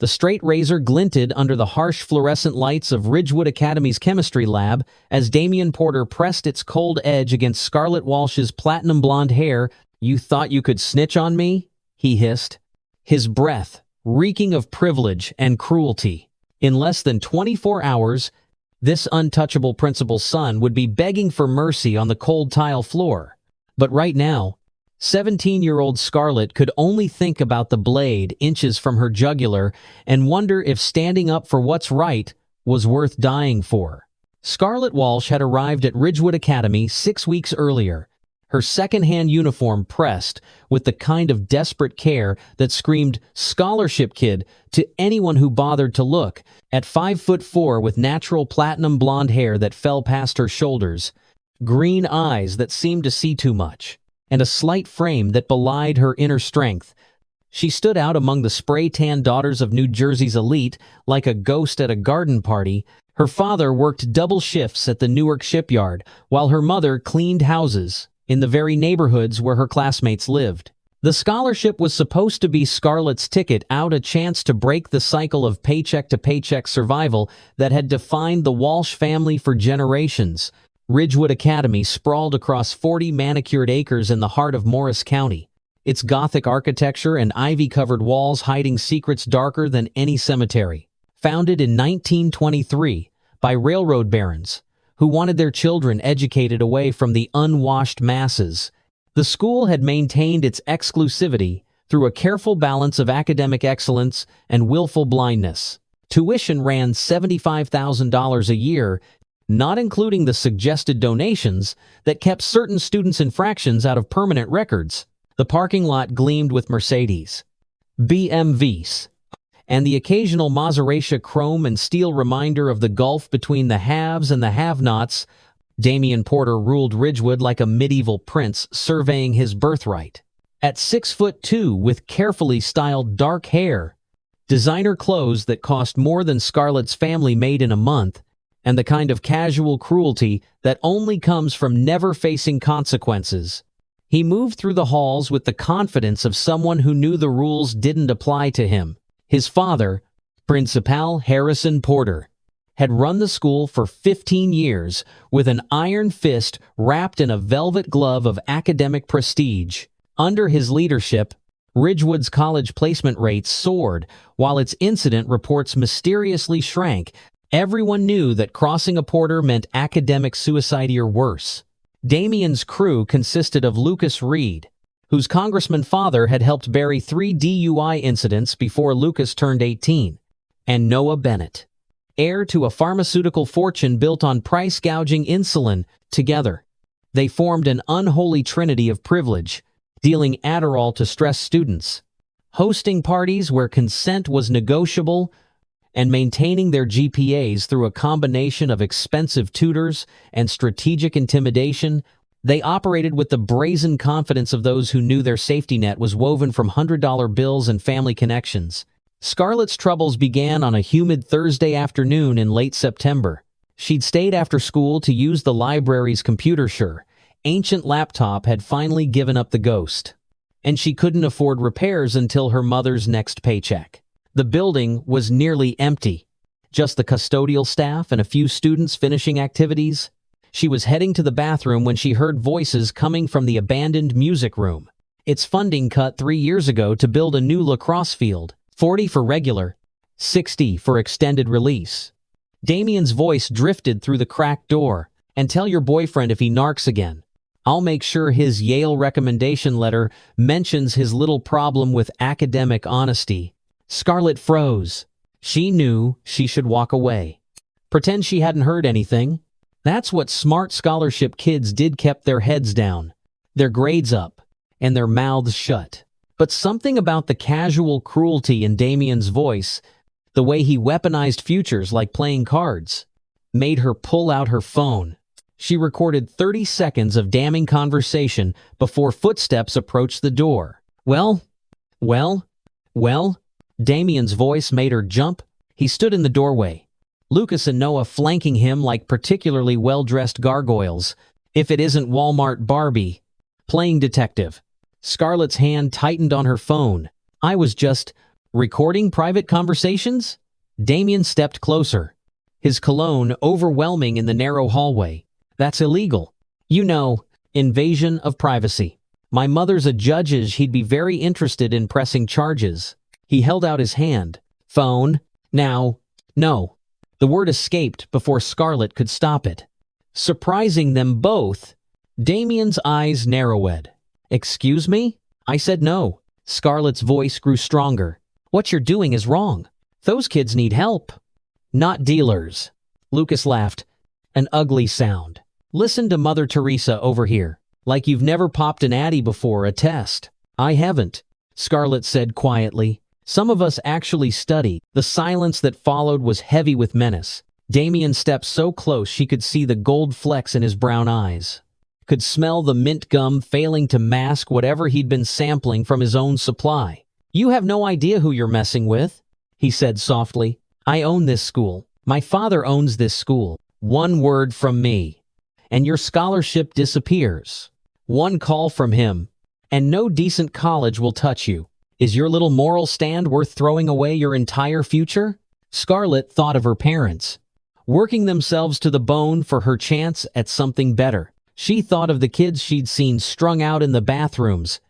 The straight razor glinted under the harsh fluorescent lights of Ridgewood Academy's chemistry lab as Damian Porter pressed its cold edge against Scarlet Walsh's platinum blonde hair. "You thought you could snitch on me?" he hissed, his breath reeking of privilege and cruelty. In less than 24 hours, this untouchable principal's son would be begging for mercy on the cold tile floor. But right now, 17-year-old Scarlet could only think about the blade inches from her jugular and wonder if standing up for what's right was worth dying for. Scarlet Walsh had arrived at Ridgewood Academy 6 weeks earlier, her second-hand uniform pressed with the kind of desperate care that screamed "scholarship kid" to anyone who bothered to look. At 5'4" with natural platinum blonde hair that fell past her shoulders, green eyes that seemed to see too much, and a slight frame that belied her inner strength, she stood out among the spray-tan daughters of New Jersey's elite like a ghost at a garden party. Her father worked double shifts at the Newark shipyard, while her mother cleaned houses in the very neighborhoods where her classmates lived. The scholarship was supposed to be Scarlet's ticket out, a chance to break the cycle of paycheck-to-paycheck survival that had defined the Walsh family for generations. Ridgewood Academy sprawled across 40 manicured acres in the heart of Morris County, its Gothic architecture and ivy-covered walls hiding secrets darker than any cemetery. Founded in 1923 by railroad barons who wanted their children educated away from the unwashed masses, the school had maintained its exclusivity through a careful balance of academic excellence and willful blindness. Tuition ran $75,000 a year, not including the suggested donations that kept certain students' infractions out of permanent records. The parking lot gleamed with Mercedes, BMWs, and the occasional Maserati chrome and steel reminder of the gulf between the haves and the have-nots. Damian Porter ruled Ridgewood like a medieval prince surveying his birthright. At 6'2" with carefully styled dark hair, designer clothes that cost more than Scarlet's family made in a month, and the kind of casual cruelty that only comes from never facing consequences, he moved through the halls with the confidence of someone who knew the rules didn't apply to him. His father, Principal Harrison Porter, had run the school for 15 years with an iron fist wrapped in a velvet glove of academic prestige. Under his leadership, Ridgewood's college placement rates soared, while its incident reports mysteriously shrank. Everyone knew that crossing a Porter meant academic suicide or worse. Damian's crew consisted of Lucas Reed, whose congressman father had helped bury 3 DUI incidents before Lucas turned 18, and Noah Bennett, heir to a pharmaceutical fortune built on price-gouging insulin. Together, they formed an unholy trinity of privilege, dealing Adderall to stressed students, hosting parties where consent was negotiable, and maintaining their GPAs through a combination of expensive tutors and strategic intimidation. They operated with the brazen confidence of those who knew their safety net was woven from $100 bills and family connections. Scarlet's troubles began on a humid Thursday afternoon in late September. She'd stayed after school to use the library's computer. Her ancient laptop had finally given up the ghost, and she couldn't afford repairs until her mother's next paycheck. The building was nearly empty, just the custodial staff and a few students finishing activities. She was heading to the bathroom when she heard voices coming from the abandoned music room. Its funding cut 3 years ago to build a new lacrosse field, $40 for regular, $60 for extended release. Damian's voice drifted through the cracked door. "And tell your boyfriend if he narcs again, I'll make sure his Yale recommendation letter mentions his little problem with academic honesty." Scarlet froze. She knew she should walk away. Pretend she hadn't heard anything. That's what smart scholarship kids did, kept their heads down, their grades up, and their mouths shut. But something about the casual cruelty in Damian's voice, the way he weaponized futures like playing cards, made her pull out her phone. She recorded 30 seconds of damning conversation before footsteps approached the door. Well, Damian's voice made her jump. He stood in the doorway, Lucas and Noah flanking him like particularly well-dressed gargoyles. If it isn't Walmart Barbie playing detective. Scarlet's hand tightened on her phone. "I was just Recording private conversations? Damien stepped closer, his cologne overwhelming in the narrow hallway. That's illegal. You know, invasion of privacy. My mother's a judge. He'd be very interested in pressing charges. He held out his hand. Phone? Now. No. The word escaped before Scarlet could stop it. Surprising them both, Damien's eyes narrowed. Excuse me? I said no. Scarlet's voice grew stronger. What you're doing is wrong. Those kids need help. Not dealers. Lucas laughed. An ugly sound. Listen to Mother Teresa over here. Like you've never popped an Addy before a test. I haven't, Scarlet said quietly. Some of us actually study. The silence that followed was heavy with menace. Damien stepped so close she could see the gold flecks in his brown eyes. Could smell the mint gum failing to mask whatever he'd been sampling from his own supply. You have no idea who you're messing with, he said softly. I own this school. My father owns this school. One word from me, and your scholarship disappears. One call from him, and no decent college will touch you. Is your little moral stand worth throwing away your entire future? Scarlet thought of her parents, working themselves to the bone for her chance at something better. She thought of the kids she'd seen strung out in the bathrooms,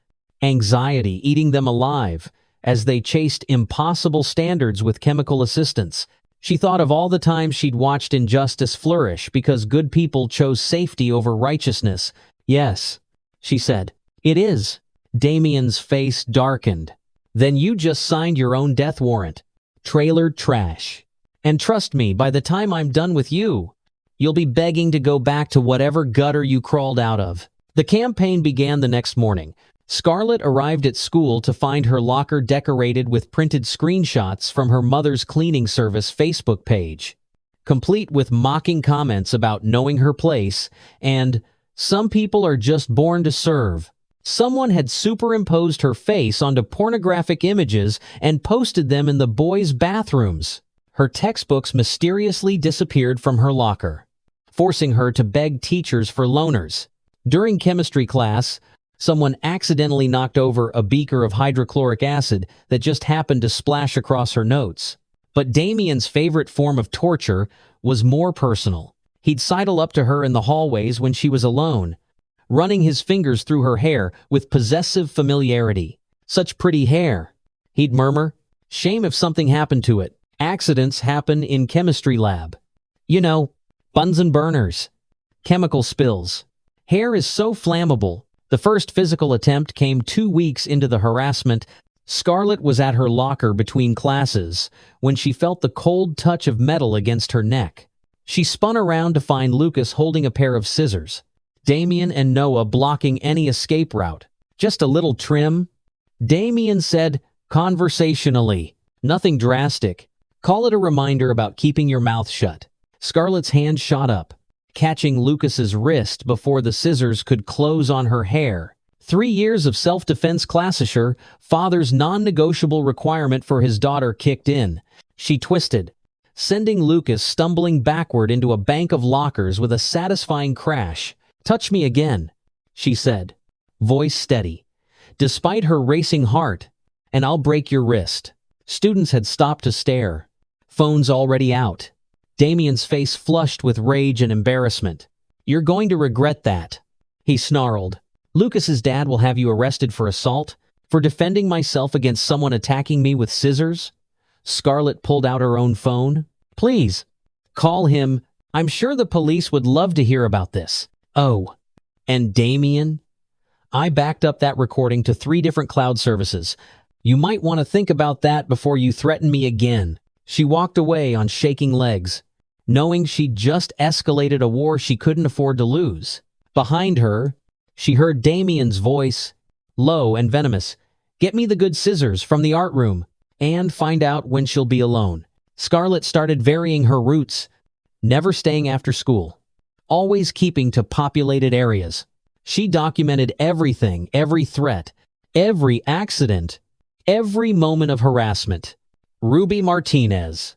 anxiety eating them alive as they chased impossible standards with chemical assistance. She thought of all the times she'd watched injustice flourish because good people chose safety over righteousness. Yes, she said. It is. Damien's face darkened. Then you just signed your own death warrant. Trailer trash. And trust me, by the time I'm done with you, you'll be begging to go back to whatever gutter you crawled out of. The campaign began the next morning. Scarlet arrived at school to find her locker decorated with printed screenshots from her mother's cleaning service Facebook page, complete with mocking comments about knowing her place and, some people are just born to serve. Someone had superimposed her face onto pornographic images and posted them in the boys' bathrooms. Her textbooks mysteriously disappeared from her locker, forcing her to beg teachers for loaners. During chemistry class, someone accidentally knocked over a beaker of hydrochloric acid that just happened to splash across her notes. But Damien's favorite form of torture was more personal. He'd sidle up to her in the hallways when she was alone, running his fingers through her hair with possessive familiarity. Such pretty hair, he'd murmur. Shame if something happened to it. Accidents happen in chemistry lab. You know, Bunsen burners, chemical spills. Hair is so flammable. The first physical attempt came 2 weeks into the harassment. Scarlet was at her locker between classes when she felt the cold touch of metal against her neck. She spun around to find Lucas holding a pair of scissors. Damien and Noah blocking any escape route. Just a little trim? Damien said, conversationally. Nothing drastic. Call it a reminder about keeping your mouth shut. Scarlet's hand shot up, catching Lucas's wrist before the scissors could close on her hair. 3 years of self-defense classisher, father's non-negotiable requirement for his daughter kicked in. She twisted, sending Lucas stumbling backward into a bank of lockers with a satisfying crash. Touch me again, she said, voice steady. Despite her racing heart, and I'll break your wrist. Students had stopped to stare, phones already out. Damien's face flushed with rage and embarrassment. You're going to regret that, he snarled. Lucas's dad will have you arrested for assault, for defending myself against someone attacking me with scissors. Scarlet pulled out her own phone. Please, call him. I'm sure the police would love to hear about this. Oh, and Damien? I backed up that recording to 3 different cloud services. You might want to think about that before you threaten me again. She walked away on shaking legs, knowing she'd just escalated a war she couldn't afford to lose. Behind her, she heard Damien's voice, low and venomous. Get me the good scissors from the art room, and find out when she'll be alone. Scarlet started varying her routes, never staying after school, always keeping to populated areas. She documented everything, every threat, every accident, every moment of harassment. Ruby Martinez,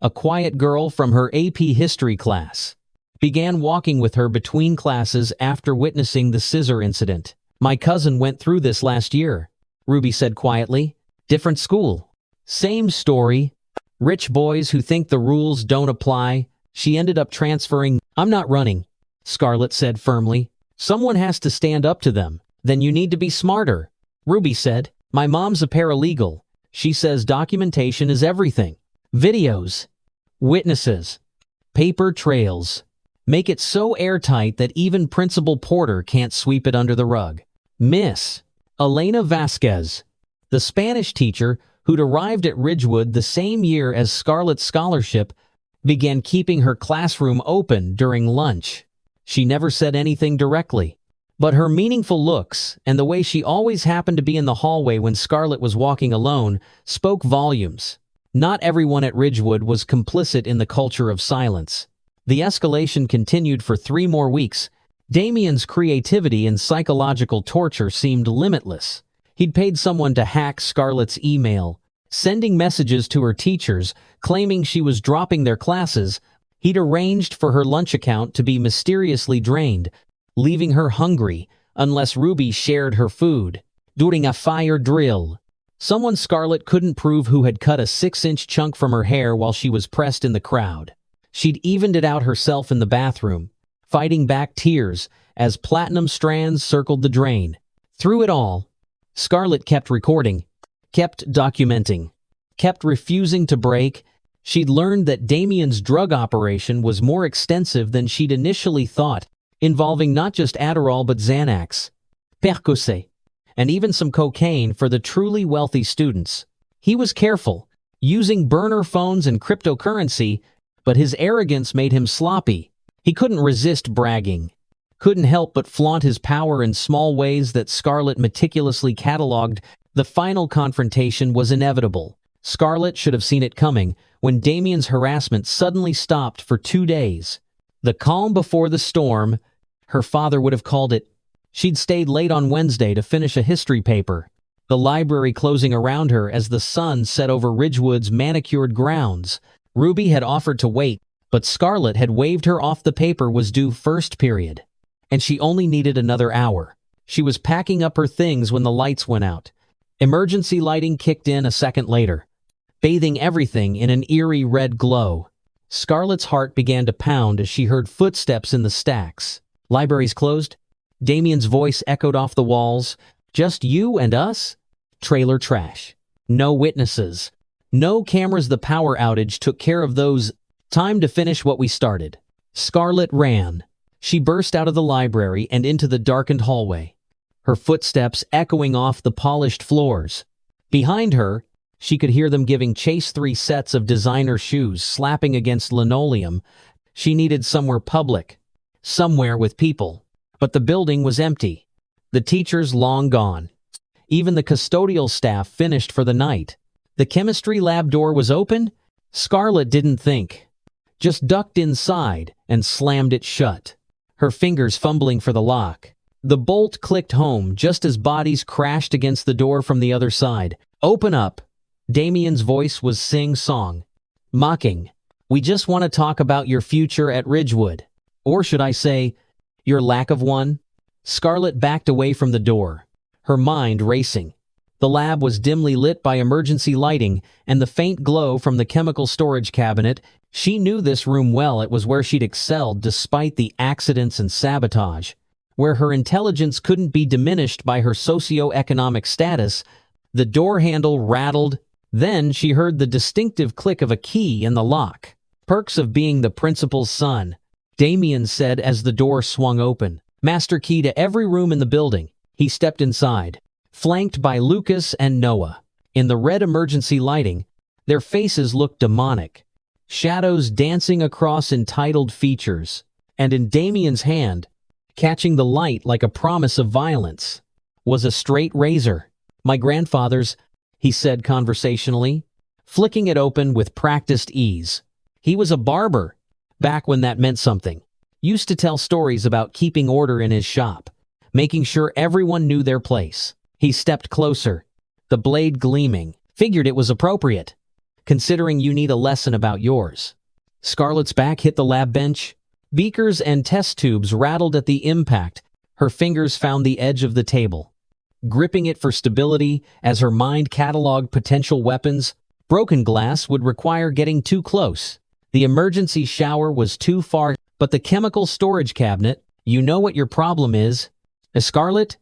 a quiet girl from her AP history class, began walking with her between classes after witnessing the scissor incident. My cousin went through this last year, Ruby said quietly. Different school, Same story. Rich boys who think the rules don't apply. She ended up transferring. I'm not running, Scarlet said firmly. Someone has to stand up to them. Then you need to be smarter, Ruby said. My mom's a paralegal. She says documentation is everything. Videos, witnesses, paper trails. Make it so airtight that even Principal Porter can't sweep it under the rug. Miss Elena Vasquez, the Spanish teacher who'd arrived at Ridgewood the same year as Scarlet's scholarship, began keeping her classroom open during lunch. She never said anything directly, but her meaningful looks and the way she always happened to be in the hallway when Scarlet was walking alone spoke volumes. Not everyone at Ridgewood was complicit in the culture of silence. The escalation continued for 3 more weeks. Damien's creativity and psychological torture seemed limitless. He'd paid someone to hack Scarlet's email, sending messages to her teachers, claiming she was dropping their classes. He'd arranged for her lunch account to be mysteriously drained, leaving her hungry unless Ruby shared her food. During a fire drill, someone Scarlet couldn't prove who had cut a 6-inch chunk from her hair while she was pressed in the crowd. She'd evened it out herself in the bathroom, fighting back tears as platinum strands circled the drain. Through it all, Scarlet kept recording, kept documenting, kept refusing to break. She'd learned that Damien's drug operation was more extensive than she'd initially thought, involving not just Adderall but Xanax, Percocet, and even some cocaine for the truly wealthy students. He was careful, using burner phones and cryptocurrency, but his arrogance made him sloppy. He couldn't resist bragging, couldn't help but flaunt his power in small ways that Scarlet meticulously cataloged. The final confrontation was inevitable. Scarlet should have seen it coming when Damien's harassment suddenly stopped for 2 days. The calm before the storm, her father would have called it. She'd stayed late on Wednesday to finish a history paper, the library closing around her as the sun set over Ridgewood's manicured grounds. Ruby had offered to wait, but Scarlet had waved her off. The paper was due first period, and she only needed another hour. She was packing up her things when the lights went out. Emergency lighting kicked in a second later, bathing everything in an eerie red glow. Scarlet's heart began to pound as she heard footsteps in the stacks. Libraries closed? Damien's voice echoed off the walls. Just you and us? Trailer trash. No witnesses. No cameras. The power outage took care of those. Time to finish what we started. Scarlet ran. She burst out of the library and into the darkened hallway, her footsteps echoing off the polished floors. Behind her, she could hear them giving chase. 3 sets of designer shoes slapping against linoleum. She needed somewhere public, somewhere with people. But the building was empty. The teachers long gone. Even the custodial staff finished for the night. The chemistry lab door was open. Scarlet didn't think, just ducked inside and slammed it shut, her fingers fumbling for the lock. The bolt clicked home just as bodies crashed against the door from the other side. Open up. Damien's voice was sing-song, mocking. We just want to talk about your future at Ridgewood. Or should I say, your lack of one? Scarlet backed away from the door, her mind racing. The lab was dimly lit by emergency lighting and the faint glow from the chemical storage cabinet. She knew this room well. It was where she'd excelled despite the accidents and sabotage, where her intelligence couldn't be diminished by her socio-economic status. The door handle rattled. Then she heard the distinctive click of a key in the lock. Perks of being the principal's son, Damien said as the door swung open. Master key to every room in the building. He stepped inside, flanked by Lucas and Noah. In the red emergency lighting, their faces looked demonic, shadows dancing across entitled features. And in Damien's hand, catching the light like a promise of violence, was a straight razor. My grandfather's, he said conversationally, flicking it open with practiced ease. He was a barber, back when that meant something. Used to tell stories about keeping order in his shop, making sure everyone knew their place. He stepped closer, the blade gleaming. Figured it was appropriate, considering you need a lesson about yours. Scarlet's back hit the lab bench. Beakers and test tubes rattled at the impact. Her fingers found the edge of the table, gripping it for stability as her mind cataloged potential weapons. Broken glass would require getting too close. The emergency shower was too far, but the chemical storage cabinet, you know what your problem is. Scarlet?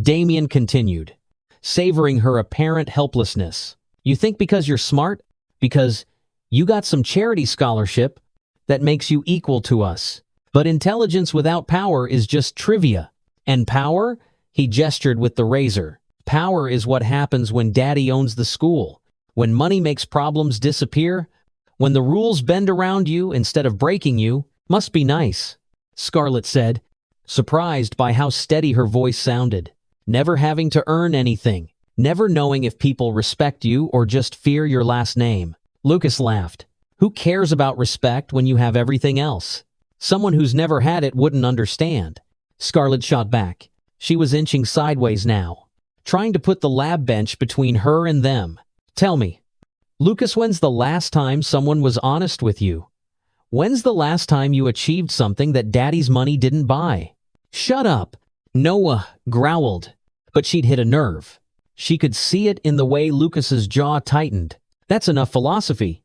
Damien continued, savoring her apparent helplessness. You think because you're smart? Because you got some charity scholarship that makes you equal to us. But intelligence without power is just trivia. And power? He gestured with the razor. Power is what happens when daddy owns the school. When money makes problems disappear. When the rules bend around you instead of breaking you. Must be nice, Scarlet said, surprised by how steady her voice sounded. Never having to earn anything. Never knowing if people respect you or just fear your last name. Lucas laughed. Who cares about respect when you have everything else? Someone who's never had it wouldn't understand. Scarlet shot back. She was inching sideways now, trying to put the lab bench between her and them. Tell me, Lucas, when's the last time someone was honest with you? When's the last time you achieved something that daddy's money didn't buy? Shut up, Noah growled, but she'd hit a nerve. She could see it in the way Lucas's jaw tightened. That's enough philosophy.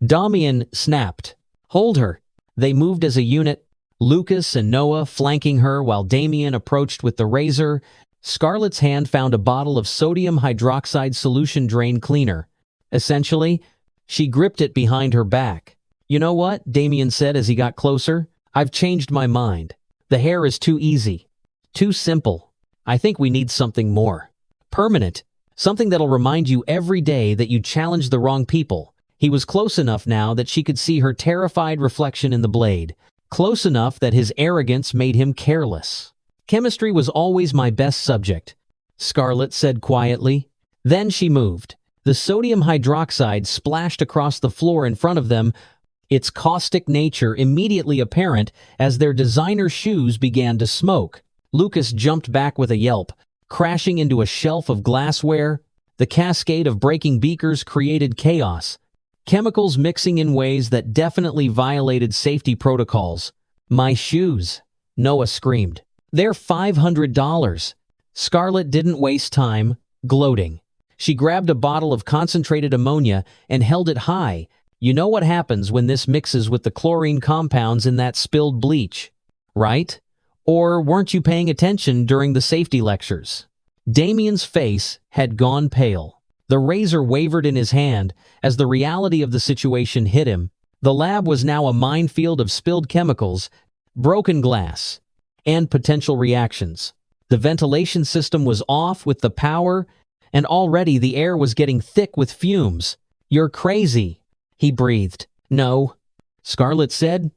Damien snapped. Hold her. They moved as a unit, Lucas and Noah flanking her while Damien approached with the razor. Scarlet's hand found a bottle of sodium hydroxide solution drain cleaner. Essentially, she gripped it behind her back. You know what? Damien said as he got closer. I've changed my mind. The hair is too easy. Too simple. I think we need something more. Permanent. Something that'll remind you every day that you challenged the wrong people. He was close enough now that she could see her terrified reflection in the blade. Close enough that his arrogance made him careless. Chemistry was always my best subject, Scarlet said quietly. Then she moved. The sodium hydroxide splashed across the floor in front of them, its caustic nature immediately apparent as their designer shoes began to smoke. Lucas jumped back with a yelp, crashing into a shelf of glassware. The cascade of breaking beakers created chaos, chemicals mixing in ways that definitely violated safety protocols. My shoes, Noah screamed. They're $500. Scarlet didn't waste time, gloating. She grabbed a bottle of concentrated ammonia and held it high. You know what happens when this mixes with the chlorine compounds in that spilled bleach, right? Or weren't you paying attention during the safety lectures? Damien's face had gone pale. The razor wavered in his hand as the reality of the situation hit him. The lab was now a minefield of spilled chemicals, broken glass, and potential reactions. The ventilation system was off with the power, and already the air was getting thick with fumes. You're crazy, he breathed. No, Scarlet said,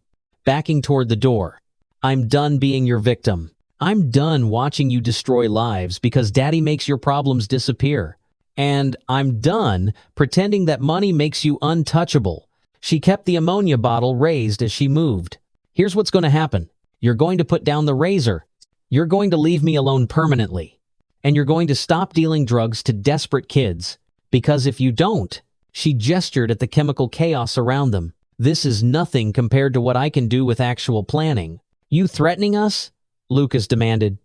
backing toward the door. I'm done being your victim. I'm done watching you destroy lives because daddy makes your problems disappear. And I'm done pretending that money makes you untouchable. She kept the ammonia bottle raised as she moved. Here's what's going to happen. You're going to put down the razor. You're going to leave me alone permanently. And you're going to stop dealing drugs to desperate kids. Because if you don't, she gestured at the chemical chaos around them. This is nothing compared to what I can do with actual planning. You threatening us? Lucas demanded.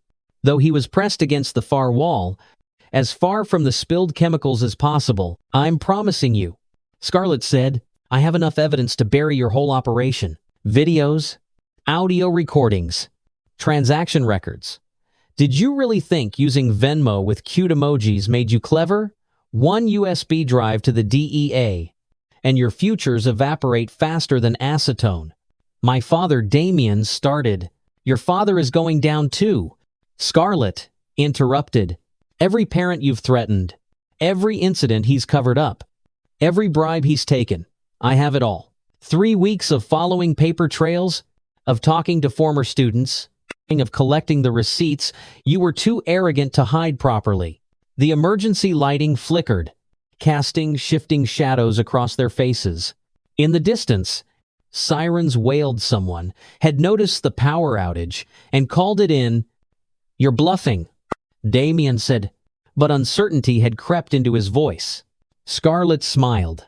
Though he was pressed against the far wall, as far from the spilled chemicals as possible. I'm promising you, Scarlet said. I have enough evidence to bury your whole operation. Videos, audio recordings, transaction records. Did you really think using Venmo with cute emojis made you clever? One USB drive to the DEA, and your futures evaporate faster than acetone. My father Damien started. Your father is going down too. Scarlet interrupted. Every parent you've threatened, every incident he's covered up, every bribe he's taken, I have it all. 3 weeks of following paper trails, of talking to former students, of collecting the receipts. You were too arrogant to hide properly. The emergency lighting flickered, casting shifting shadows across their faces. In the distance, sirens wailed. Someone had noticed the power outage and called it in. You're bluffing, Damien said, but uncertainty had crept into his voice. Scarlet smiled,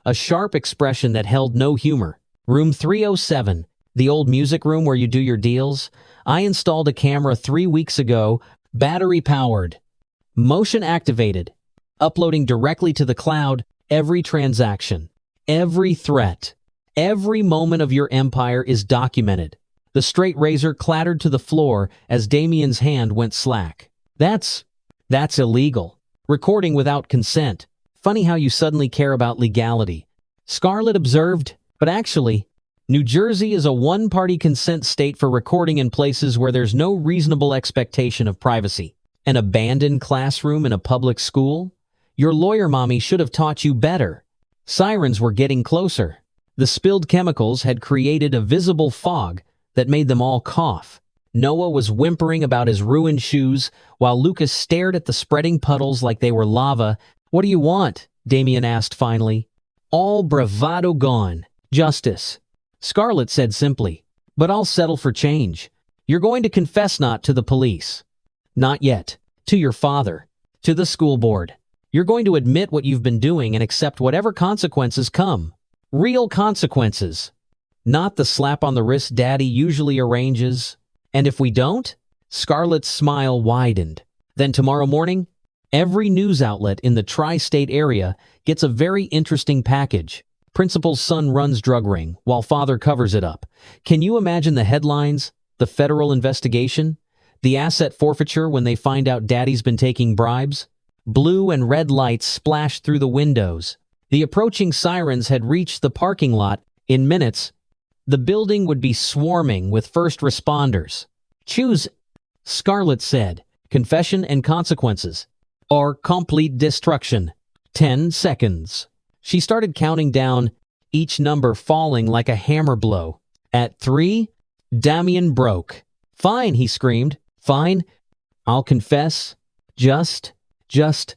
a sharp expression that held no humor. Room 307, the old music room where you do your deals. I installed a camera 3 weeks ago, battery-powered, motion-activated, uploading directly to the cloud. Every transaction, every threat, every moment of your empire is documented. The straight razor clattered to the floor as Damien's hand went slack. That's illegal. Recording without consent. Funny how you suddenly care about legality. Scarlet observed, but actually, New Jersey is a one-party consent state for recording in places where there's no reasonable expectation of privacy. An abandoned classroom in a public school? Your lawyer mommy should have taught you better. Sirens were getting closer. The spilled chemicals had created a visible fog that made them all cough. Noah was whimpering about his ruined shoes, while Lucas stared at the spreading puddles like they were lava. "What do you want?" Damien asked finally. "All bravado gone. Justice." Scarlet said simply, "But I'll settle for change. You're going to confess not to the police. Not yet. To your father. To the school board. You're going to admit what you've been doing and accept whatever consequences come. Real consequences. Not the slap on the wrist Daddy usually arranges. And if we don't?" Scarlet's smile widened. "Then tomorrow morning, every news outlet in the tri-state area gets a very interesting package. Principal's son runs drug ring, while father covers it up. Can you imagine the headlines? The federal investigation? The asset forfeiture when they find out Daddy's been taking bribes? Blue and red lights splashed through the windows. The approaching sirens had reached the parking lot. In minutes, the building would be swarming with first responders. Choose, Scarlet said, confession and consequences, or complete destruction. 10 seconds. She started counting down, each number falling like a hammer blow. At 3, Damien broke. "Fine," he screamed. "Fine. I'll confess. Just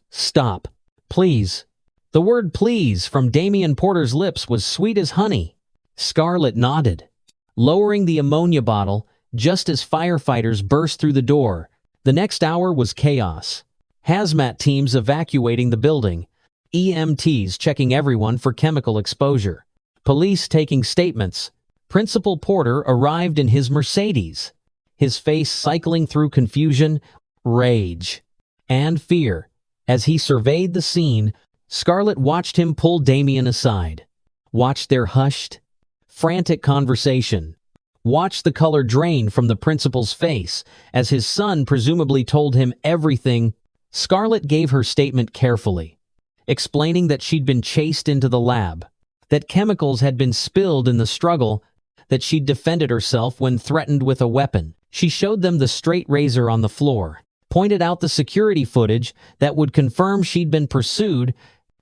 stop. Please." The word please from Damien Porter's lips was sweet as honey. Scarlet nodded, lowering the ammonia bottle just as firefighters burst through the door. The next hour was chaos. Hazmat teams evacuating the building, EMTs checking everyone for chemical exposure, police taking statements. Principal Porter arrived in his Mercedes, his face cycling through confusion, rage, and fear. As he surveyed the scene, Scarlet watched him pull Damien aside, watched their hushed, frantic conversation, watched the color drain from the principal's face as his son presumably told him everything. Scarlet gave her statement carefully, explaining that she'd been chased into the lab, that chemicals had been spilled in the struggle, that she'd defended herself when threatened with a weapon. She showed them the straight razor on the floor, pointed out the security footage that would confirm she'd been pursued.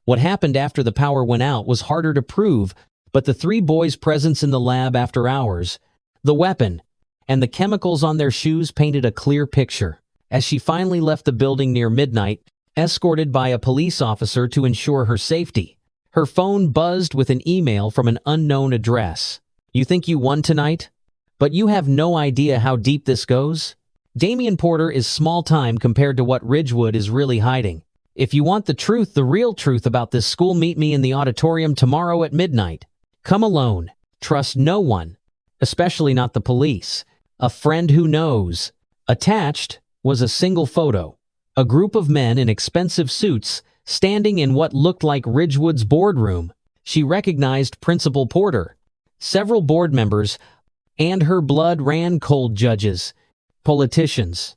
What happened after the power went out was harder to prove, but the 3 boys' presence in the lab after hours, the weapon, and the chemicals on their shoes painted a clear picture. As she finally left the building near midnight, escorted by a police officer to ensure her safety, her phone buzzed with an email from an unknown address. "You think you won tonight? But you have no idea how deep this goes? Damien Porter is small time compared to what Ridgewood is really hiding. If you want the truth, the real truth about this school, meet me in the auditorium tomorrow at midnight. Come alone. Trust no one, especially not the police. A friend who knows." Attached was a single photo. A group of men in expensive suits standing in what looked like Ridgewood's boardroom. She recognized Principal Porter, several board members, and her blood ran cold. Judges, politicians,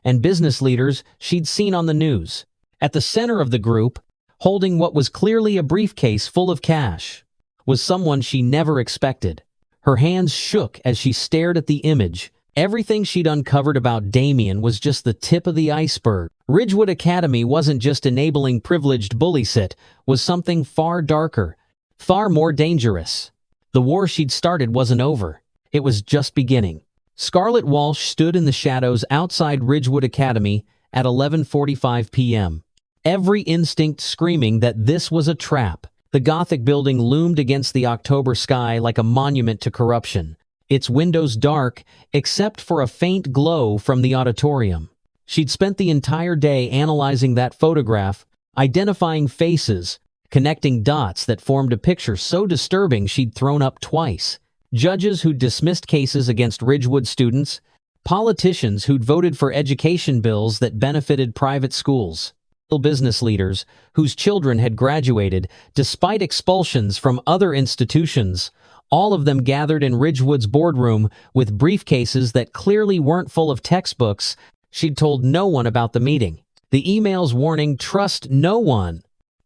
and business leaders she'd seen on the news. At the center of the group, holding what was clearly a briefcase full of cash, was someone she never expected. Her hands shook as she stared at the image. Everything she'd uncovered about Damien was just the tip of the iceberg. Ridgewood Academy wasn't just enabling privileged bullies, it was something far darker, far more dangerous. The war she'd started wasn't over. It was just beginning. Scarlet Walsh stood in the shadows outside Ridgewood Academy at 11:45 p.m., every instinct screaming that this was a trap. The Gothic building loomed against the October sky like a monument to corruption, its windows dark except for a faint glow from the auditorium. She'd spent the entire day analyzing that photograph, identifying faces, connecting dots that formed a picture so disturbing she'd thrown up twice. Judges who'd dismissed cases against Ridgewood students, politicians who'd voted for education bills that benefited private schools, business leaders whose children had graduated despite expulsions from other institutions. All of them gathered in Ridgewood's boardroom with briefcases that clearly weren't full of textbooks. She'd told no one about the meeting. The emails warning, "Trust no one."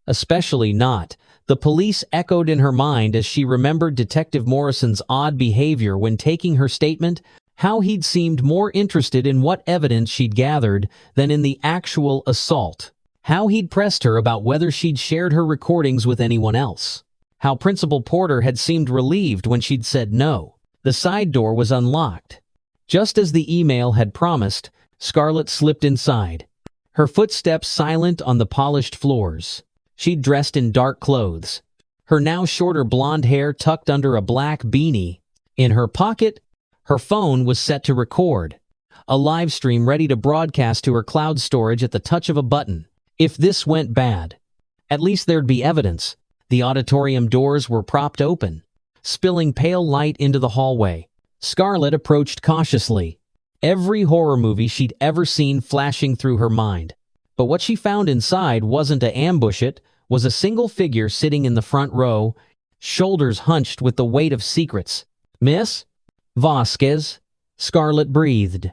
Especially not. The police echoed in her mind as she remembered Detective Morrison's odd behavior when taking her statement, how he'd seemed more interested in what evidence she'd gathered than in the actual assault. How he'd pressed her about whether she'd shared her recordings with anyone else. How Principal Porter had seemed relieved when she'd said no. The side door was unlocked. Just as the email had promised, Scarlet slipped inside. Her footsteps silent on the polished floors. She'd dressed in dark clothes. Her now shorter blonde hair tucked under a black beanie. In her pocket, her phone was set to record. A live stream ready to broadcast to her cloud storage at the touch of a button. If this went bad, at least there'd be evidence. The auditorium doors were propped open, spilling pale light into the hallway. Scarlet approached cautiously, every horror movie she'd ever seen flashing through her mind. But what she found inside wasn't to ambush it, was a single figure sitting in the front row, shoulders hunched with the weight of secrets. "Miss Vasquez," Scarlet breathed,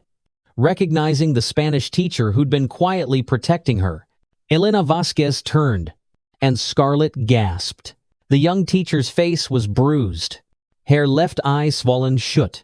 recognizing the Spanish teacher who'd been quietly protecting her. Elena Vasquez turned, and Scarlet gasped. The young teacher's face was bruised, her left eye swollen shut,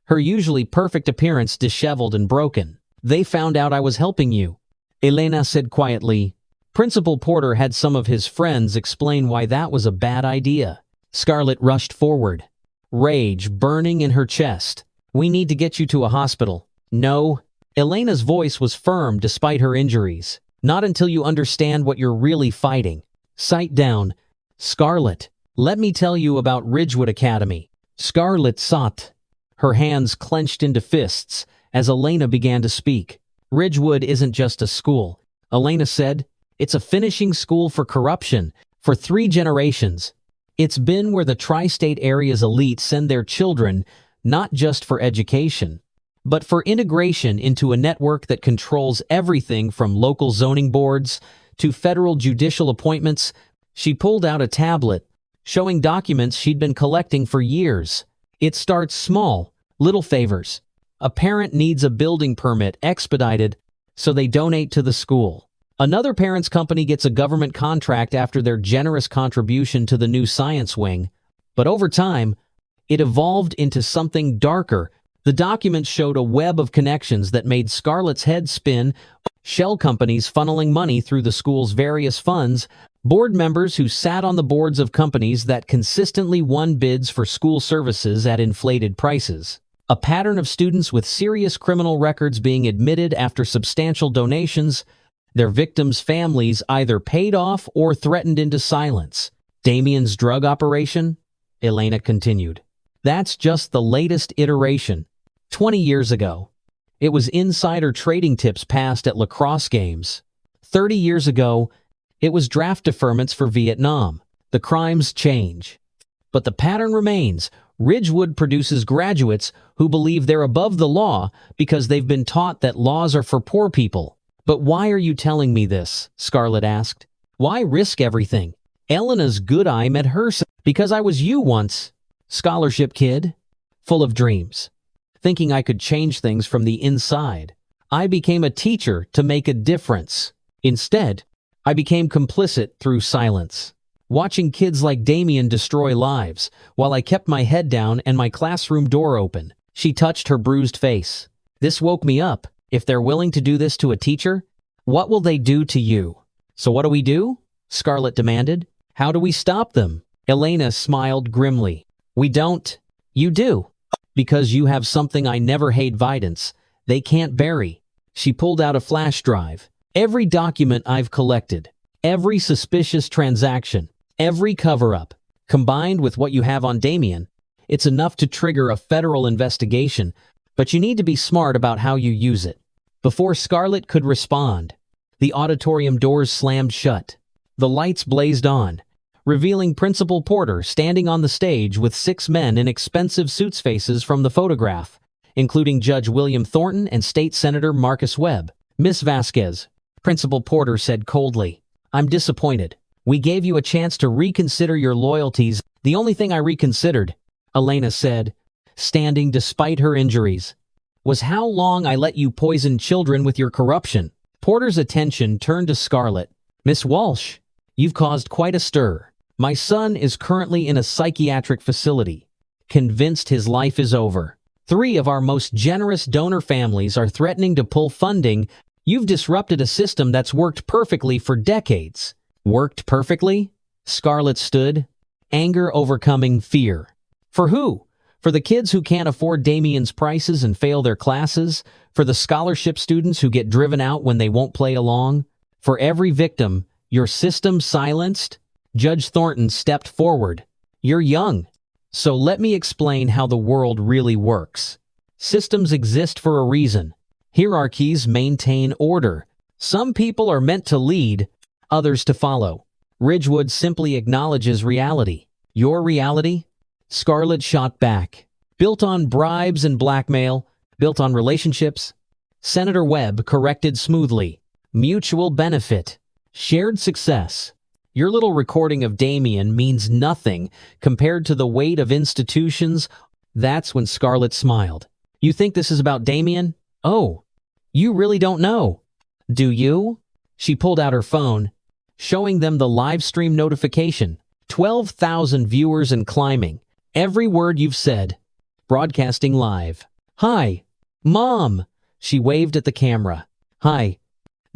her usually perfect appearance disheveled and broken. "They found out I was helping you," Elena said quietly. Principal Porter had some of his friends explain why that was a bad idea. Scarlet rushed forward, rage burning in her chest. "We need to get you to a hospital." "No." Elena's voice was firm despite her injuries. "Not until you understand what you're really fighting." "Sit down, Scarlet. Let me tell you about Ridgewood Academy." Scarlet sat, her hands clenched into fists, as Elena began to speak. "Ridgewood isn't just a school," Elena said. "It's a finishing school for corruption, for 3 generations. It's been where the tri-state area's elite send their children, not just for education, but for integration into a network that controls everything from local zoning boards to federal judicial appointments." She pulled out a tablet, showing documents she'd been collecting for years. "It starts small, little favors. A parent needs a building permit expedited, so they donate to the school. Another parent's company gets a government contract after their generous contribution to the new science wing. But over time, it evolved into something darker." The documents showed a web of connections that made Scarlet's head spin. Shell companies funneling money through the school's various funds, board members who sat on the boards of companies that consistently won bids for school services at inflated prices. A pattern of students with serious criminal records being admitted after substantial donations, their victims' families either paid off or threatened into silence. "Damien's drug operation?" Elena continued. "That's just the latest iteration. 20 years ago, it was insider trading tips passed at lacrosse games. 30 years ago, it was draft deferments for Vietnam. The crimes change, but the pattern remains. Ridgewood produces graduates who believe they're above the law because they've been taught that laws are for poor people." "But why are you telling me this?" Scarlet asked. "Why risk everything?" Elena's good eye met hers. "Because I was you once. Scholarship kid, full of dreams, thinking I could change things from the inside. I became a teacher to make a difference. Instead, I became complicit through silence, watching kids like Damien destroy lives, while I kept my head down and my classroom door open." She touched her bruised face. "This woke me up. If they're willing to do this to a teacher, what will they do to you?" "So what do we do?" Scarlet demanded. "How do we stop them?" Elena smiled grimly. "We don't. You do. Because you have something I never hate, Vidance. They can't bury." She pulled out a flash drive. "Every document I've collected, every suspicious transaction, every cover-up, combined with what you have on Damien, it's enough to trigger a federal investigation, but you need to be smart about how you use it." Before Scarlet could respond, the auditorium doors slammed shut. The lights blazed on, revealing Principal Porter standing on the stage with 6 men in expensive suits, faces from the photograph, including Judge William Thornton and State Senator Marcus Webb. "Miss Vasquez, Principal Porter said coldly. I'm disappointed. We gave you a chance to reconsider your loyalties. The only thing I reconsidered, Elena said, standing despite her injuries, was how long I let you poison children with your corruption. Porter's attention turned to Scarlet. Miss Walsh, you've caused quite a stir. My son is currently in a psychiatric facility, convinced his life is over. 3 of our most generous donor families are threatening to pull funding. You've disrupted a system that's worked perfectly for decades. Worked perfectly? Scarlet stood, anger overcoming fear. For who? For the kids who can't afford Damien's prices and fail their classes? For the scholarship students who get driven out when they won't play along? For every victim your system silenced? Judge Thornton stepped forward. You're young, so let me explain how the world really works. Systems exist for a reason. Hierarchies maintain order. Some people are meant to lead, others to follow. Ridgewood simply acknowledges reality. Your reality? Scarlet shot back. Built on bribes and blackmail, built on relationships. Senator Webb corrected smoothly. Mutual benefit. Shared success. Your little recording of Damien means nothing compared to the weight of institutions. That's when Scarlet smiled. You think this is about Damien? Oh, you really don't know. Do you? She pulled out her phone, showing them the live stream notification. 12,000 viewers and climbing. Every word you've said. Broadcasting live. Hi, Mom. She waved at the camera. Hi,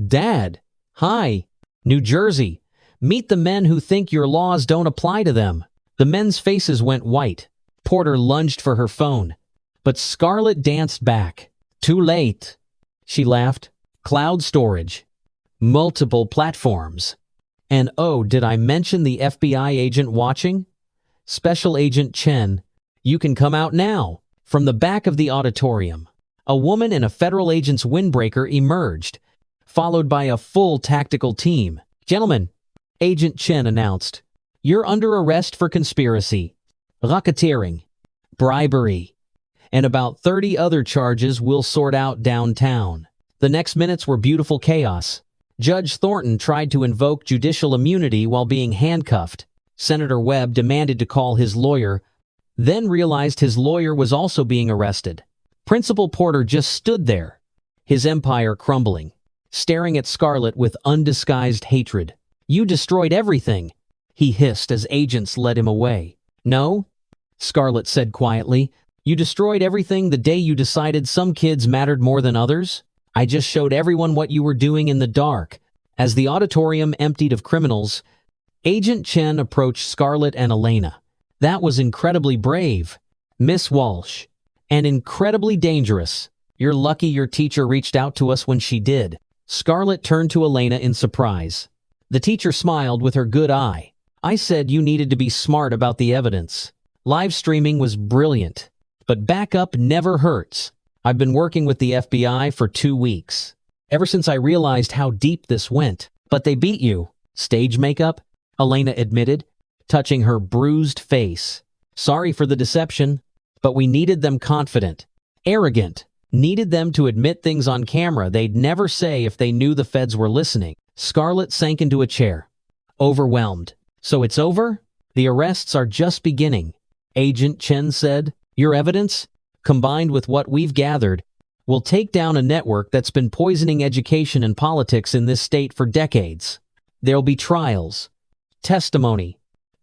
Dad. Hi, New Jersey. Meet the men who think your laws don't apply to them. The men's faces went white. Porter lunged for her phone, but Scarlet danced back. Too late. She laughed. Cloud storage. Multiple platforms. And oh, did I mention the FBI agent watching? Special Agent Chen, you can come out now. From the back of the auditorium, a woman in a federal agent's windbreaker emerged, followed by a full tactical team. Gentlemen, Agent Chen announced, you're under arrest for conspiracy, racketeering, bribery, and about 30 other charges we'll sort out downtown. The next minutes were beautiful chaos. Judge Thornton tried to invoke judicial immunity while being handcuffed. Senator Webb demanded to call his lawyer, then realized his lawyer was also being arrested. Principal Porter just stood there, his empire crumbling, staring at Scarlet with undisguised hatred. You destroyed everything, he hissed as agents led him away. No, Scarlet said quietly. You destroyed everything the day you decided some kids mattered more than others? I just showed everyone what you were doing in the dark. As the auditorium emptied of criminals, Agent Chen approached Scarlet and Elena. That was incredibly brave, Miss Walsh, and incredibly dangerous. You're lucky your teacher reached out to us when she did. Scarlet turned to Elena in surprise. The teacher smiled with her good eye. I said you needed to be smart about the evidence. Live streaming was brilliant, but backup never hurts. I've been working with the FBI for 2 weeks, ever since I realized how deep this went. But they beat you. Stage makeup? Elena admitted, touching her bruised face. Sorry for the deception, but we needed them confident, arrogant, needed them to admit things on camera they'd never say if they knew the feds were listening. Scarlet sank into a chair, overwhelmed. So it's over? The arrests are just beginning, Agent Chen said. Your evidence, combined with what we've gathered, will take down a network that's been poisoning education and politics in this state for decades. There'll be trials, testimony,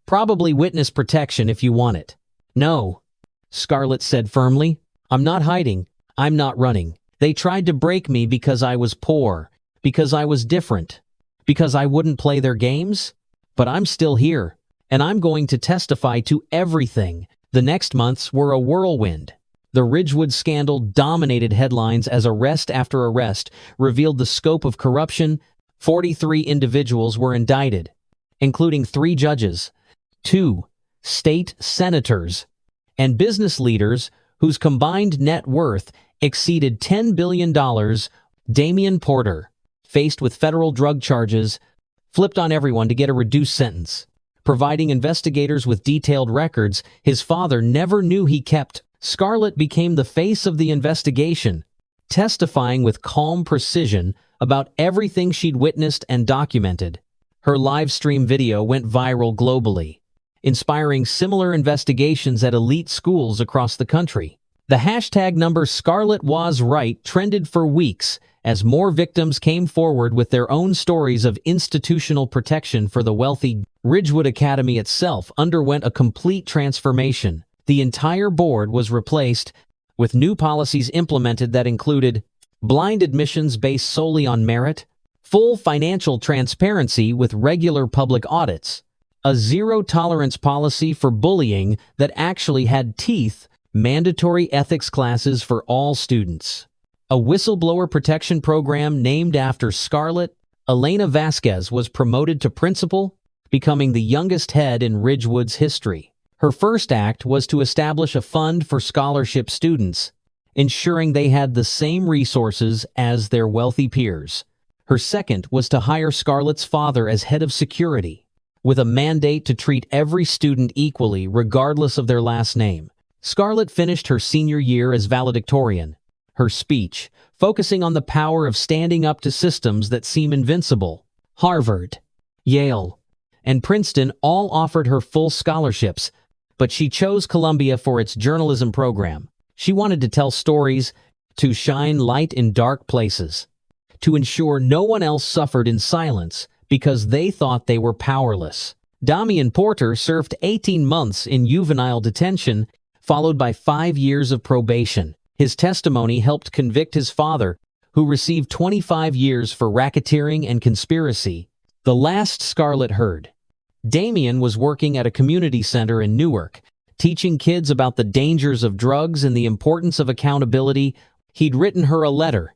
probably witness protection if you want it. No, Scarlet said firmly. I'm not hiding. I'm not running. They tried to break me because I was poor, because I was different, because I wouldn't play their games. But I'm still here, and I'm going to testify to everything. The next months were a whirlwind. The Ridgewood scandal dominated headlines as arrest after arrest revealed the scope of corruption. 43 individuals were indicted, including 3 judges, 2 state senators, and business leaders whose combined net worth exceeded $10 billion. Damien Porter, faced with federal drug charges, flipped on everyone to get a reduced sentence, providing investigators with detailed records his father never knew he kept. Scarlet became the face of the investigation, testifying with calm precision about everything she'd witnessed and documented. Her live stream video went viral globally, inspiring similar investigations at elite schools across the country. The hashtag number Scarlet was right trended for weeks as more victims came forward with their own stories of institutional protection for the wealthy. Ridgewood Academy itself underwent a complete transformation. The entire board was replaced, with new policies implemented that included blind admissions based solely on merit, full financial transparency with regular public audits, a zero-tolerance policy for bullying that actually had teeth, mandatory ethics classes for all students, a whistleblower protection program named after Scarlet. Elena Vasquez was promoted to principal, becoming the youngest head in Ridgewood's history. Her first act was to establish a fund for scholarship students, ensuring they had the same resources as their wealthy peers. Her second was to hire Scarlet's father as head of security, with a mandate to treat every student equally regardless of their last name. Scarlet finished her senior year as valedictorian, her speech focusing on the power of standing up to systems that seem invincible. Harvard, Yale, and Princeton all offered her full scholarships, but she chose Columbia for its journalism program. She wanted to tell stories, to shine light in dark places, to ensure no one else suffered in silence because they thought they were powerless. Damian Porter served 18 months in juvenile detention, followed by 5 years of probation. His testimony helped convict his father, who received 25 years for racketeering and conspiracy. The last Scarlet heard. Damian was working at a community center in Newark, teaching kids about the dangers of drugs and the importance of accountability. He'd written her a letter,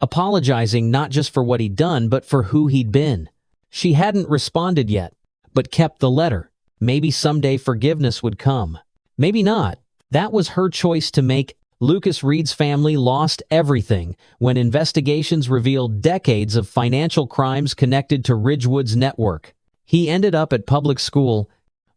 apologizing not just for what he'd done, but for who he'd been. She hadn't responded yet, but kept the letter. Maybe someday forgiveness would come. Maybe not. That was her choice to make. Lucas Reed's family lost everything when investigations revealed decades of financial crimes connected to Ridgewood's network. He ended up at public school,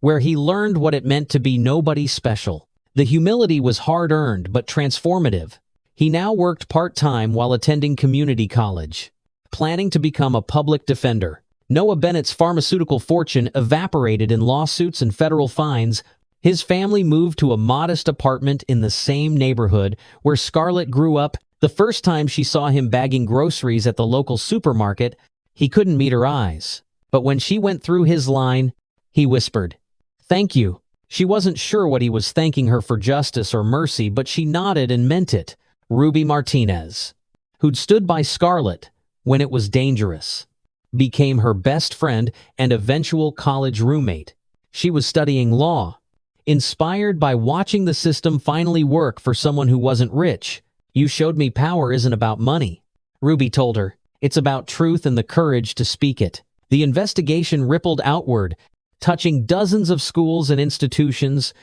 where he learned what it meant to be nobody special. The humility was hard-earned but transformative. He now worked part-time while attending community college, planning to become a public defender. Noah Bennett's pharmaceutical fortune evaporated in lawsuits and federal fines. His family moved to a modest apartment in the same neighborhood where Scarlet grew up. The first time she saw him bagging groceries at the local supermarket, he couldn't meet her eyes. But when she went through his line, he whispered, "Thank you." She wasn't sure what he was thanking her for, justice or mercy, but she nodded and meant it. Ruby Martinez, who'd stood by Scarlet when it was dangerous, became her best friend and eventual college roommate. She was studying law, inspired by watching the system finally work for someone who wasn't rich. "You showed me power isn't about money," Ruby told her. "It's about truth and the courage to speak it." The investigation rippled outward, touching dozens of schools and institutions.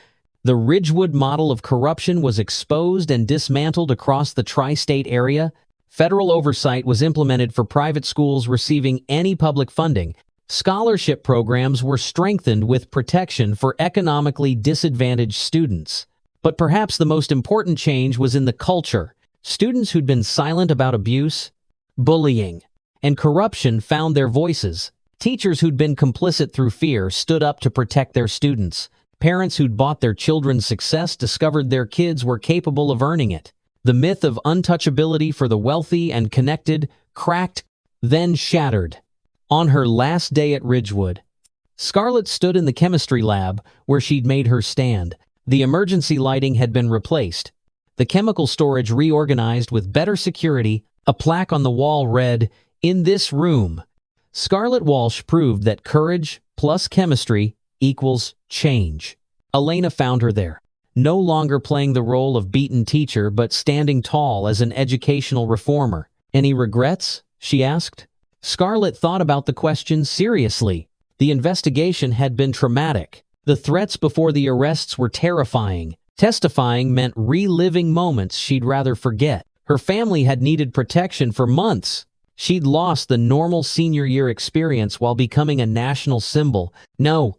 The Ridgewood model of corruption was exposed and dismantled across the tri-state area. Federal oversight was implemented for private schools receiving any public funding. Scholarship programs were strengthened with protection for economically disadvantaged students. But perhaps the most important change was in the culture. Students who'd been silent about abuse, bullying, and corruption found their voices. Teachers who'd been complicit through fear stood up to protect their students. Parents who'd bought their children's success discovered their kids were capable of earning it. The myth of untouchability for the wealthy and connected cracked, then shattered. On her last day at Ridgewood, Scarlet stood in the chemistry lab where she'd made her stand. The emergency lighting had been replaced, the chemical storage reorganized with better security. A plaque on the wall read, "In this room, Scarlet Walsh proved that courage plus chemistry equals change." Elena found her there, no longer playing the role of beaten teacher but standing tall as an educational reformer. "Any regrets?" she asked. Scarlet thought about the question seriously. The investigation had been traumatic. The threats before the arrests were terrifying. Testifying meant reliving moments she'd rather forget. Her family had needed protection for months. She'd lost the normal senior year experience while becoming a national symbol. "No,"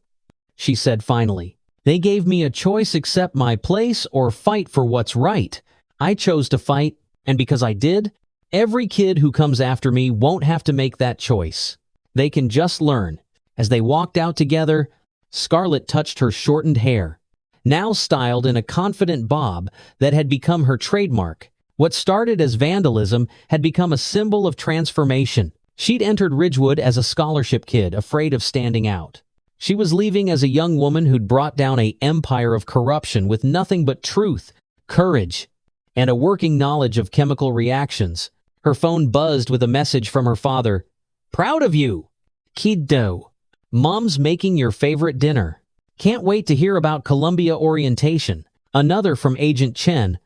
she said finally. "They gave me a choice: accept my place or fight for what's right. I chose to fight." And because I did, every kid who comes after me won't have to make that choice. They can just learn. As they walked out together, Scarlet touched her shortened hair, now styled in a confident bob that had become her trademark. What started as vandalism had become a symbol of transformation. She'd entered Ridgewood as a scholarship kid, afraid of standing out. She was leaving as a young woman who'd brought down an empire of corruption with nothing but truth, courage, and a working knowledge of chemical reactions. Her phone buzzed with a message from her father. "Proud of you, kiddo. Mom's making your favorite dinner. Can't wait to hear about Columbia orientation." Another from Agent Chen.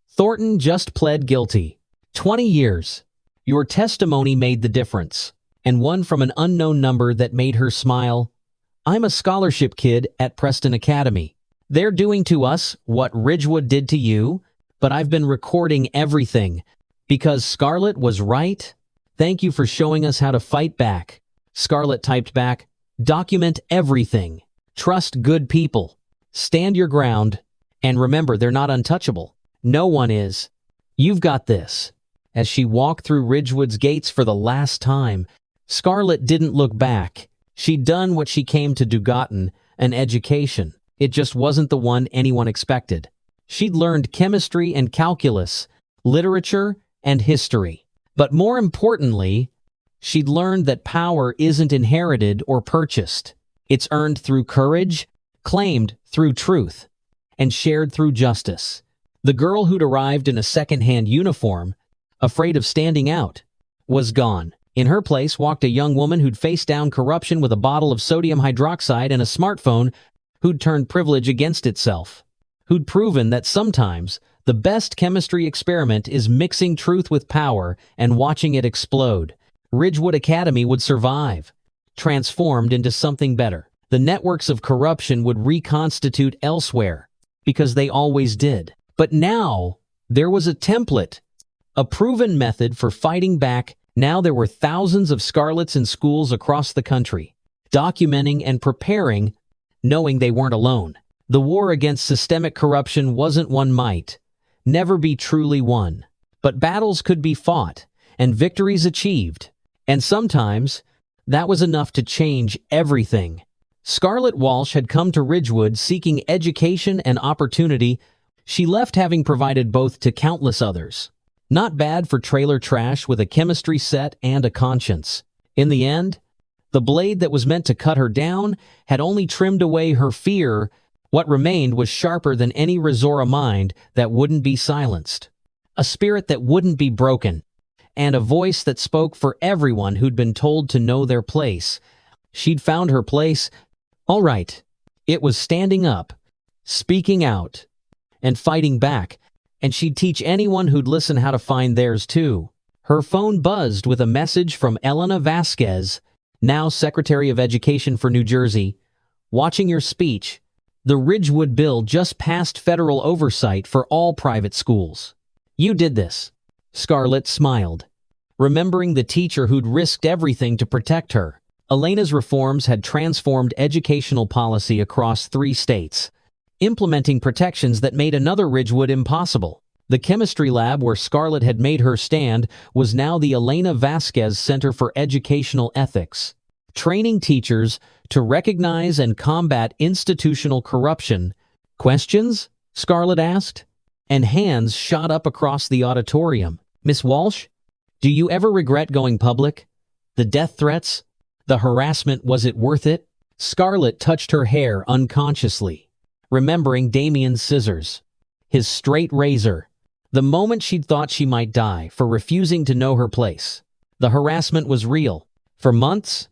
"Thornton just pled guilty. 20 years. Your testimony made the difference." And one from an unknown number that made her smile. "I'm a scholarship kid at Preston Academy. They're doing to us what Ridgewood did to you, but I've been recording everything. Because Scarlet was right. Thank you for showing us how to fight back." Scarlet typed back, "Document everything. Trust good people. Stand your ground. And remember, they're not untouchable. No one is. You've got this." As she walked through Ridgewood's gates for the last time, Scarlet didn't look back. She'd done what she came to do, gotten an education. It just wasn't the one anyone expected. She'd learned chemistry and calculus, literature and history. But more importantly, she'd learned that power isn't inherited or purchased. It's earned through courage, claimed through truth, and shared through justice. The girl who'd arrived in a second-hand uniform, afraid of standing out, was gone. In her place walked a young woman who'd faced down corruption with a bottle of sodium hydroxide and a smartphone, who'd turned privilege against itself, who'd proven that sometimes the best chemistry experiment is mixing truth with power and watching it explode. Ridgewood Academy would survive, transformed into something better. The networks of corruption would reconstitute elsewhere, because they always did. But now, there was a template, a proven method for fighting back. Now there were thousands of Scarlets in schools across the country, documenting and preparing, knowing they weren't alone. The war against systemic corruption wasn't one might never be truly won. But battles could be fought, and victories achieved. And sometimes, that was enough to change everything. Scarlet Walsh had come to Ridgewood seeking education and opportunity. She left having provided both to countless others. Not bad for trailer trash with a chemistry set and a conscience. In the end, the blade that was meant to cut her down had only trimmed away her fear. What remained was sharper than any Razora mind that wouldn't be silenced. A spirit that wouldn't be broken. And a voice that spoke for everyone who'd been told to know their place. She'd found her place. All right. It was standing up, speaking out, and fighting back. And she'd teach anyone who'd listen how to find theirs too. Her phone buzzed with a message from Elena Vasquez, now Secretary of Education for New Jersey. "Watching your speech. The Ridgewood bill just passed federal oversight for all private schools. You did this." Scarlet smiled, remembering the teacher who'd risked everything to protect her. Elena's reforms had transformed educational policy across 3 states, implementing protections that made another Ridgewood impossible. The chemistry lab where Scarlet had made her stand was now the Elena Vasquez Center for Educational Ethics, training teachers to recognize and combat institutional corruption. "Questions?" Scarlet asked, and hands shot up across the auditorium. "Miss Walsh, do you ever regret going public? The death threats? The harassment, was it worth it?" Scarlet touched her hair unconsciously, remembering Damien's scissors, his straight razor, the moment she'd thought she might die for refusing to know her place. The harassment was real. For months,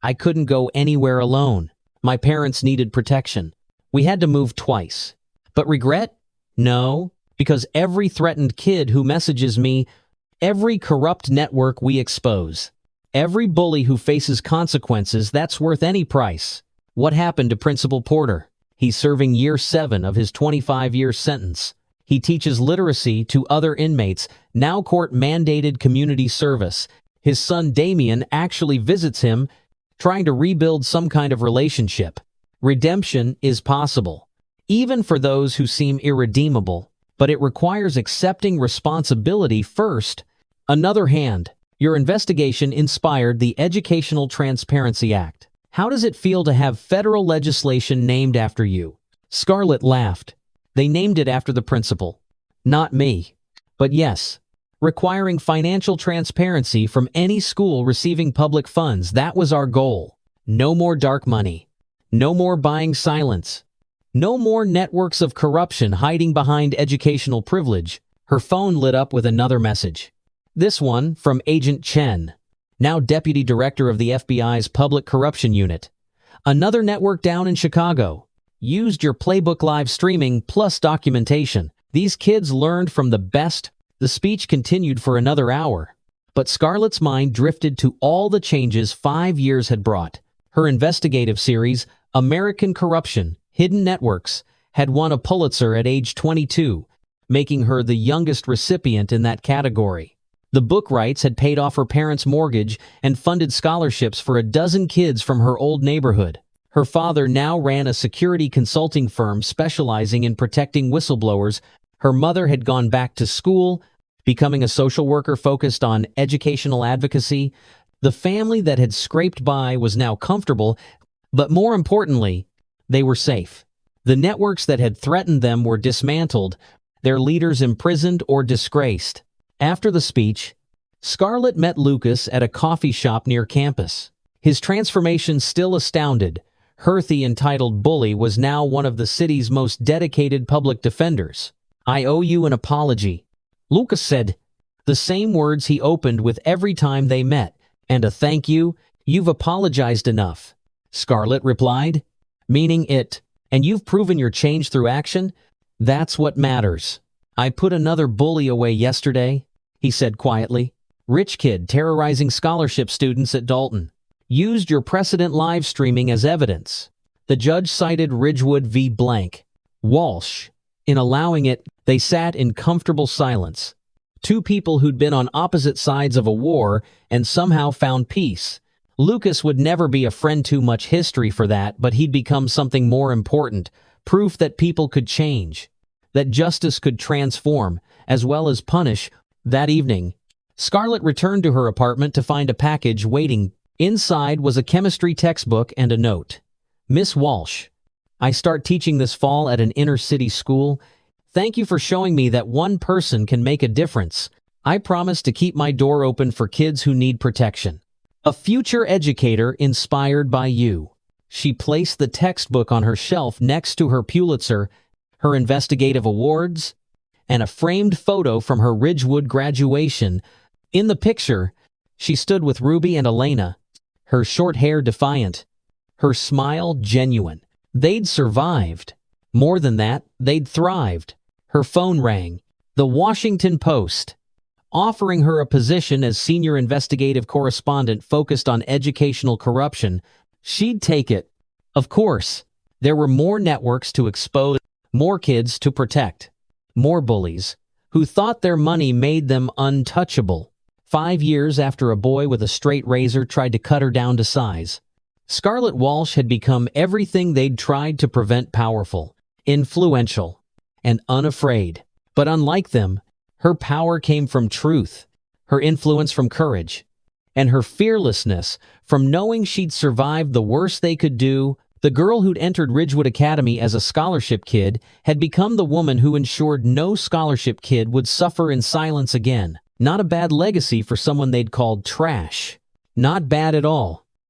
I couldn't go anywhere alone. My parents needed protection. We had to move twice. But regret? No, because every threatened kid who messages me, every corrupt network we expose, every bully who faces consequences, that's worth any price. What happened to Principal Porter? He's serving year 7 of his 25-year sentence. He teaches literacy to other inmates, now court-mandated community service. His son Damien actually visits him, trying to rebuild some kind of relationship. Redemption is possible, even for those who seem irredeemable. but it requires accepting responsibility first. Another hand, your investigation inspired the Educational Transparency Act. How does it feel to have federal legislation named after you? Scarlet laughed. They named it after the principal. Not me. But yes, requiring financial transparency from any school receiving public funds, that was our goal. No more dark money. No more buying silence. No more networks of corruption hiding behind educational privilege. Her phone lit up with another message. This one from Agent Chen, now Deputy Director of the FBI's Public Corruption Unit. Another network down in Chicago. Used your playbook live streaming plus documentation. These kids learned from the best. The speech continued for another hour. But Scarlet's mind drifted to all the changes 5 years had brought. Her investigative series, American Corruption, Hidden Networks, had won a Pulitzer at age 22, making her the youngest recipient in that category. The book rights had paid off her parents' mortgage and funded scholarships for a dozen kids from her old neighborhood. Her father now ran a security consulting firm specializing in protecting whistleblowers. Her mother had gone back to school, becoming a social worker focused on educational advocacy. The family that had scraped by was now comfortable, but more importantly, they were safe. The networks that had threatened them were dismantled, their leaders imprisoned or disgraced. After the speech, Scarlet met Lucas at a coffee shop near campus. His transformation still astounded. Herthy, entitled Bully, was now one of the city's most dedicated public defenders. "I owe you an apology," Lucas said, the same words he opened with every time they met. "And a thank you. You've apologized enough," Scarlet replied. "Meaning it. And you've proven your change through action. That's what matters." "I put another bully away yesterday," he said quietly. "Rich kid terrorizing scholarship students at Dalton. Used your precedent live streaming as evidence." The judge cited Ridgewood v. Blank. Walsh. In allowing it, they sat in comfortable silence. Two people who'd been on opposite sides of a war and somehow found peace. Lucas would never be a friend. Too much history for that, but he'd become something more important. Proof that people could change. That justice could transform, as well as punish. That evening, Scarlet returned to her apartment to find a package waiting. Inside was a chemistry textbook and a note. "Miss Walsh, I start teaching this fall at an inner-city school. Thank you for showing me that one person can make a difference. I promise to keep my door open for kids who need protection. A future educator inspired by you." She placed the textbook on her shelf next to her Pulitzer, her investigative awards, and a framed photo from her Ridgewood graduation. In the picture, she stood with Ruby and Elena, her short hair defiant, her smile genuine. They'd survived. More than that, they'd thrived. Her phone rang. The Washington Post, offering her a position as senior investigative correspondent focused on educational corruption. She'd take it. Of course, there were more networks to expose, more kids to protect, more bullies who thought their money made them untouchable. 5 years after a boy with a straight razor tried to cut her down to size, Scarlet Walsh had become everything they'd tried to prevent: powerful, influential, and unafraid. But unlike them, her power came from truth, her influence from courage, and her fearlessness from knowing she'd survived the worst they could do. The girl who'd entered Ridgewood Academy as a scholarship kid had become the woman who ensured no scholarship kid would suffer in silence again. Not a bad legacy for someone they'd called trash. Not bad at all.